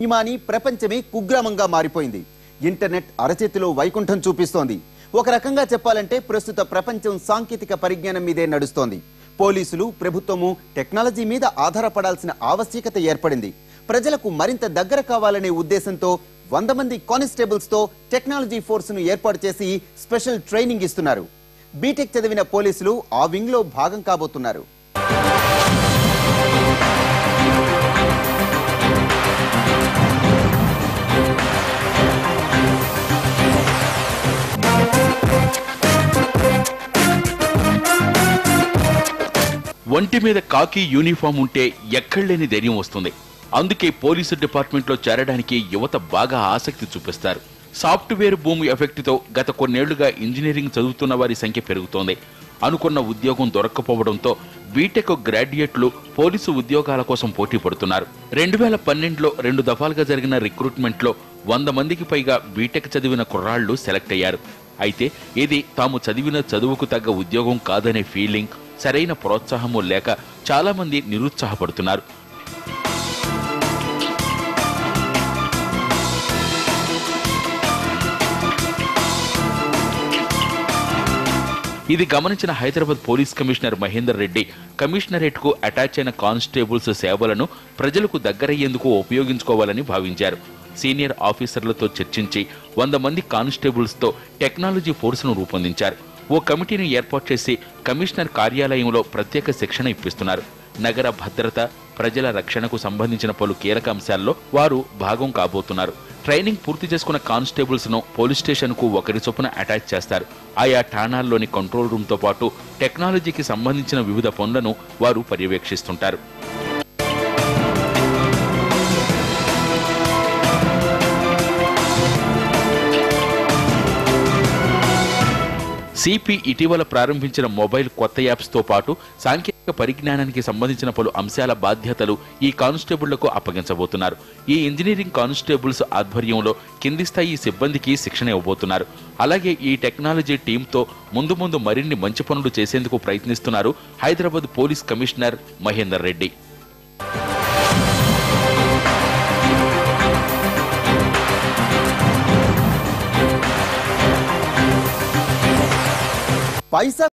Imani ప్రపంచమే కుగ్రామంగా మారిపోయింది. Internet అరచేతిలో వైకుంఠం చూపిస్తోంది. ఒక రకంగా చెప్పాలంటే ప్రస్తుత ప్రపంచం సాంకేతిక పరిజ్ఞానం మీదే నడుస్తోంది. పోలీసులు, ప్రభుత్వము టెక్నాలజీ మీద ఆధారపడాల్సిన ఆవశ్యకత ఏర్పడింది. ప్రజలకు మరింత దగ్గర కావాలనే ఉద్దేశంతో 100 మంది కానిస్టేబుల్స్ తో టెక్నాలజీ ఫోర్స్ ను ఏర్పాటు చేసి స్పెషల్ ట్రైనింగ్ ఇస్తున్నారు. బీటెక్ చదివిన పోలీసులు ఆ వింగ్ లో భాగం కాబోతున్నారు. ఒంటి మీద కాకి యూనిఫామ్ ఉంటే ఎక్కడలేని ధైర్యం వస్తుంది. అందుకే పోలీసు డిపార్ట్మెంట్ లో చేరడానికి యువత బాగా ఆసక్తి చూపిస్తారు. సాఫ్ట్వేర్ బూమ్ ఎఫెక్ట్ తో గత కొన్నేళ్లుగా ఇంజనీరింగ్ చదువుతున్న వారి సంఖ్య పెరుగుతోంది. అనుకున్న ఉద్యోగం దొరక్కపోవడంతో బీటెక్ గ్రాడ్యుయేట్లు పోలీసు ఉద్యోగాల కోసం పోటీ పడుతున్నారు. 2012లో 2 దఫాలుగా జరిగిన రిక్రూట్మెంట్ లో 100 మందికి పైగా బీటెక్ చదివిన కుర్రాళ్లు సెలెక్ట్ అయ్యారు. అయితే ఇది తాము చదివిన చదువుకు తగ్గ ఉద్యోగం కాదనే ఫీలింగ్, సరైన ప్రోత్సాహము లేక చాలా మంది నిరుత్సాహపడుతున్నారు. ఇది గమనించిన Hyderabad police commissioner Mahender Reddy commissionerate కు అటాచ్ అయిన కానిస్టేబుల్స్ సేవలను ప్రజలకు దగ్గరయ్యేందుకు ఉపయోగించుకోవాలని భావించారు. సీనియర్ ఆఫీసర్లతో చర్చించి 100 మంది కానిస్టేబుల్స్ తో టెక్నాలజీ ఫోర్స్ ను రూపొందించారు. ఓ కమిటీని ఏర్పాటు చేసి కమిషనర్ కార్యాలయంలో ప్రత్యేక శిక్షణ ఇప్పిస్తున్నారు. నగర భద్రత, ప్రజల రక్షణకు సంబంధించిన పలు కీలక అంశాల్లో వారు భాగం కాబోతున్నారు. ట్రైనింగ్ పూర్తి చేసుకున్న కానిస్టేబుల్స్ ను పోలీస్ స్టేషన్ కు ఒకరి చొప్పున అటాచ్ చేస్తారు. ఆయా ఠాణాల్లోని కంట్రోల్ రూమ్ తో పాటు టెక్నాలజీకి సంబంధించిన వివిధ పనులను వారు పర్యవేక్షిస్తుంటారు. సిపి ఇటీవల ప్రారంభించిన మొబైల్ కొత్త యాప్స్ తో పాటు సాంకేతిక పరిజ్ఞానానికి సంబంధించిన పలు అంశాల బాధ్యతలు ఈ కానిస్టేబుళ్లకు అప్పగించబోతున్నారు. ఈ ఇంజనీరింగ్ కానిస్టేబుల్స్ ఆధ్వర్యంలో కింది స్థాయి సిబ్బందికి శిక్షణ ఇవ్వబోతున్నారు. అలాగే ఈ టెక్నాలజీ టీంతో ముందు మరిన్ని మంచి పనులు చేసేందుకు ప్రయత్నిస్తున్నారు హైదరాబాద్ పోలీస్ కమిషనర్ మహేందర్ రెడ్డి. పైసా